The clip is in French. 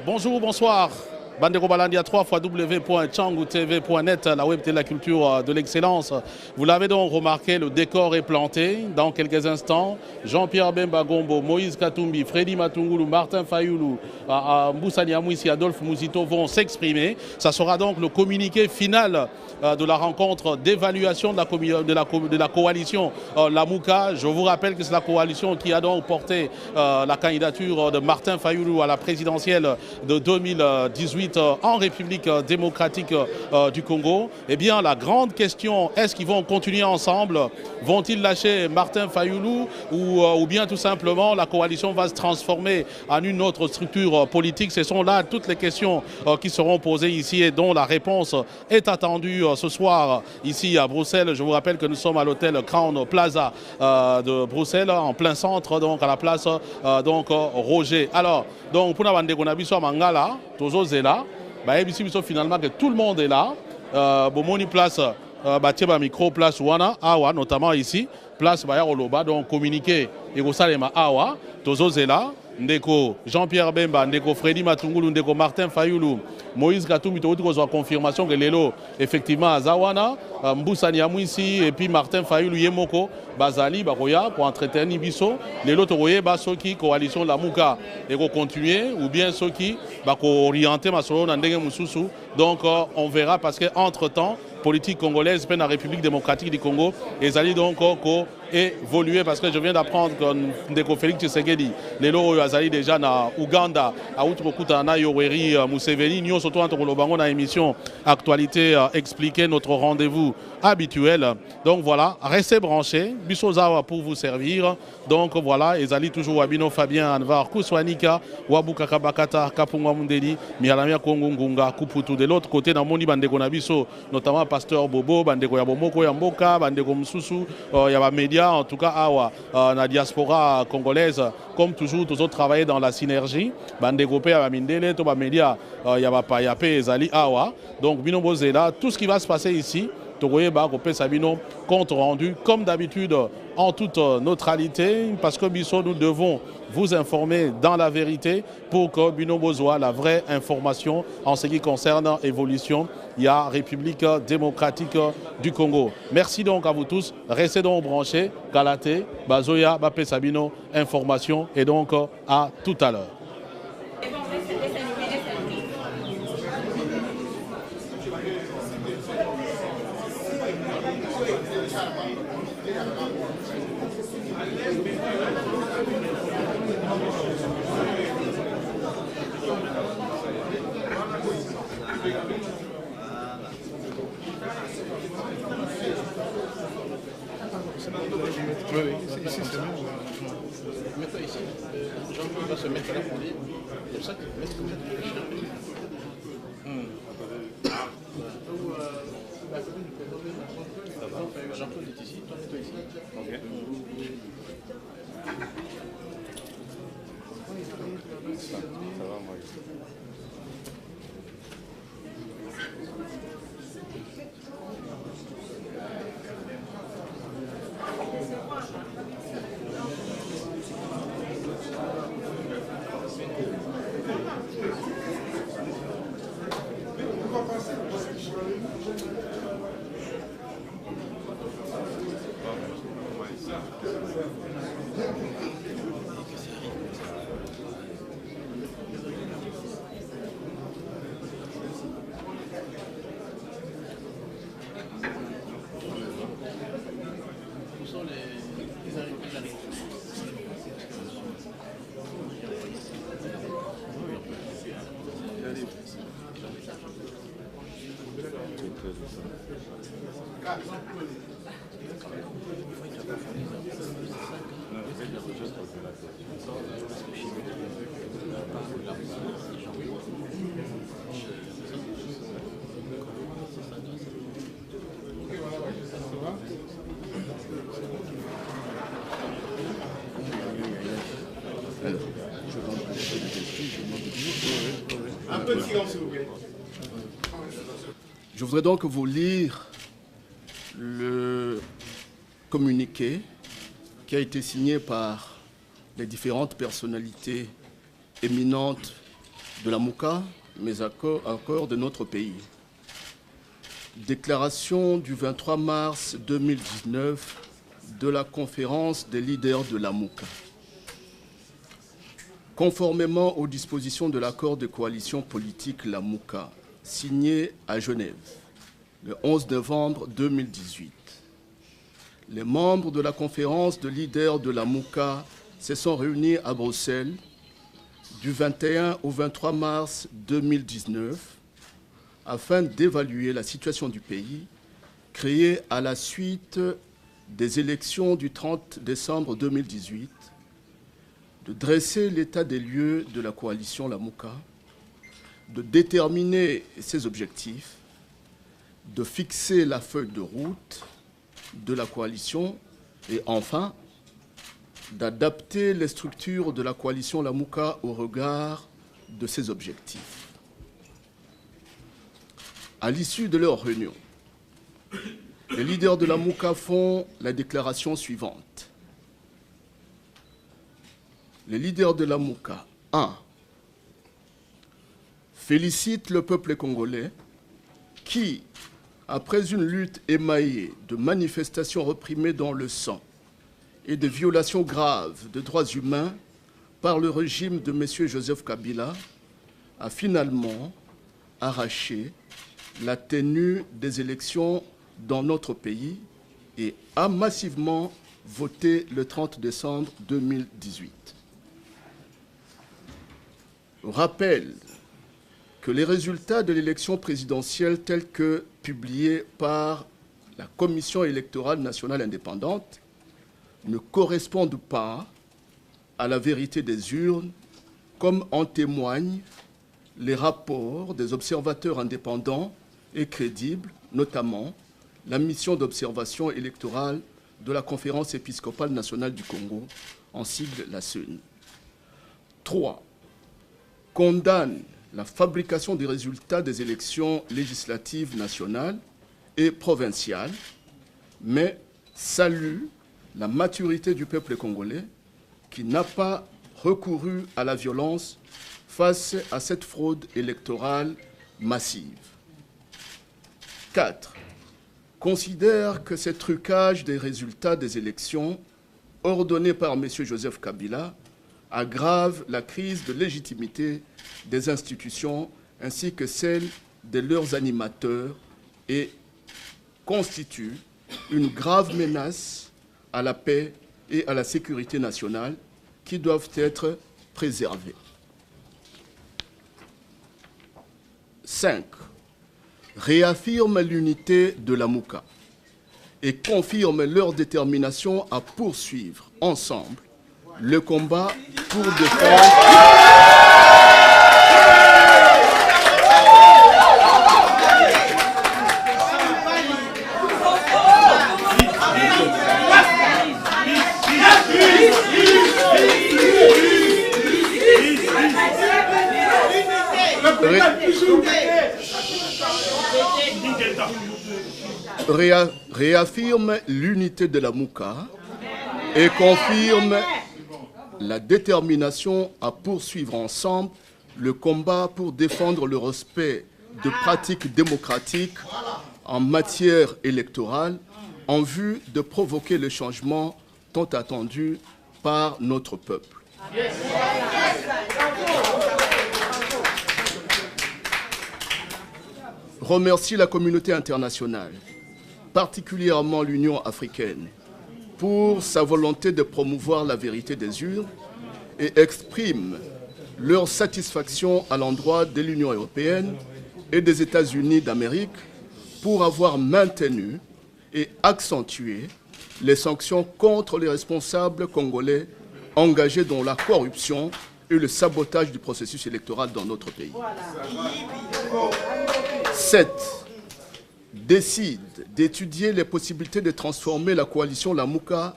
Bonjour, bonsoir. Bandeko Balandia 3 fois w.changoutv.net, la web de la culture de l'excellence. Vous l'avez donc remarqué, le décor est planté. Dans quelques instants, Jean-Pierre Bemba Gombo, Moïse Katumbi, Freddy Matungulu, Martin Fayoulou, Mboussa Niamouissi, Adolphe Mouzito vont s'exprimer. Ça sera donc le communiqué final de la rencontre d'évaluation de la coalition Lamouka. Je vous rappelle que c'est la coalition qui a donc porté la candidature de Martin Fayoulou à la présidentielle de 2018 en République démocratique du Congo. Eh bien, la grande question, est-ce qu'ils vont continuer ensemble? Vont-ils lâcher Martin Fayoulou ou bien tout simplement la coalition va se transformer en une autre structure politique? Ce sont là toutes les questions qui seront posées ici et dont la réponse est attendue ce soir ici à Bruxelles. Je vous rappelle que nous sommes à l'hôtel Crown Plaza de Bruxelles, en plein centre, donc à la place Roger. Alors, donc pour nous, Mangala, Tozo Zela, finalement que tout le monde est là. Bomoni place, micro place Wana, Awa, notamment ici, place Baya Oloba, donc communiqué, et au Salema Awa, Tozo Zela, Ndeko Jean-Pierre Bemba, Ndeko Freddy Matungulu, Ndeko Martin Fayoulou, Moïse Katumbi, tout a confirmation que Lelo, effectivement, à Zawana, Mboussa Niamouissi, et puis Martin Fayoulou, Yemoko, Bazali, Bakoya, pour entretenir Bisso, Lelo Toroye, Basoki, coalition Lamouka, et pour continuer, ou bien ceux qui, orienter Masolo, Nandenge Moussoussou. Donc, on verra parce qu'entre-temps, politique congolaise, la République démocratique du Congo, et Zali donc évoluer parce que je viens d'apprendre que Ndeko Félix Tshisekedi, les lots Azali déjà na Ouganda, à Outrokuta na Yoweri Museveni, nous surtout entre Lobango na émission Actualité expliquer notre rendez-vous habituel. Donc voilà, restez branchés, Bissozawa pour vous servir. Donc voilà, Ezali toujours Wabino Fabien Anvar Kouswanika, Wabuka Kabakata, Kapungwa Mundeli, Mialamia Kongungunga, Kuputu. De l'autre côté, dans Moni Bandeko Nabiso, notamment Pasteur Bobo, Bandeko Yabomoko Yamboka, Bandeko Msusu, Yaba Média, en tout cas Awa, la diaspora congolaise, comme toujours, tous autres travaillent dans la synergie. Bandeko Pe Yaba Mindele, Toba Média, Yaba Payape, Ezali Awa. Donc Bino Bozela, tout ce qui va se passer ici, Sabino, compte rendu comme d'habitude en toute neutralité parce que Bisso, nous devons vous informer dans la vérité pour que Bino Bozoa la vraie information en ce qui concerne l'évolution il y a République démocratique du Congo. Merci donc à vous tous, restez donc branchés, Galate, Bazoya, Bapé Sabino, information et donc à tout à l'heure. Oui, ici c'est mieux. Mets-toi ici. Jean-Claude va se mettre là pour dire. Comme ça, tu mets comme ça, tu peux chercher. Jean-Claude est ici, toi mets-toi ici. Ok. Ça va, moi. Je voudrais donc vous lire le communiqué qui a été signé par les différentes personnalités éminentes de la Mouka, mais accords de notre pays. Déclaration du 23 mars 2019 de la conférence des leaders de la Mouka. Conformément aux dispositions de l'accord de coalition politique La Mouka, signé à Genève le 11 novembre 2018, les membres de la conférence de leaders de la Mouka se sont réunis à Bruxelles du 21 au 23 mars 2019 afin d'évaluer la situation du pays créée à la suite des élections du 30 décembre 2018, de dresser l'état des lieux de la coalition La Mouka, de déterminer ses objectifs, de fixer la feuille de route de la coalition et enfin d'adapter les structures de la coalition La Mouka au regard de ses objectifs. À l'issue de leur réunion, les leaders de La Mouka font la déclaration suivante. Les leaders de La Mouka, 1. Félicitent le peuple congolais qui, après une lutte émaillée de manifestations réprimées dans le sang et de violations graves de droits humains par le régime de M. Joseph Kabila, a finalement arraché la tenue des élections dans notre pays et a massivement voté le 30 décembre 2018. On rappelle que les résultats de l'élection présidentielle tels que publiés par la Commission électorale nationale indépendante ne correspondent pas à la vérité des urnes, comme en témoignent les rapports des observateurs indépendants et crédibles, notamment la mission d'observation électorale de la Conférence épiscopale nationale du Congo, en sigle la CENI. 3. Condamne la fabrication des résultats des élections législatives nationales et provinciales, mais salue la maturité du peuple congolais qui n'a pas recouru à la violence face à cette fraude électorale massive. 4. Considère que ces trucages des résultats des élections ordonnés par M. Joseph Kabila aggrave la crise de légitimité des institutions ainsi que celle de leurs animateurs et constitue une grave menace à la paix et à la sécurité nationale qui doivent être préservées. 5. Réaffirme l'unité de la Mouka et confirme leur détermination à poursuivre ensemble le combat pour défendre réaffirme l'unité de la Mouka et confirme la détermination à poursuivre ensemble le combat pour défendre le respect de pratiques démocratiques en matière électorale en vue de provoquer le changement tant attendu par notre peuple. Remercie la communauté internationale, particulièrement l'Union africaine, pour sa volonté de promouvoir la vérité des urnes et exprime leur satisfaction à l'endroit de l'Union européenne et des États-Unis d'Amérique pour avoir maintenu et accentué les sanctions contre les responsables congolais engagés dans la corruption et le sabotage du processus électoral dans notre pays. 7. Décide d'étudier les possibilités de transformer la coalition La Mouka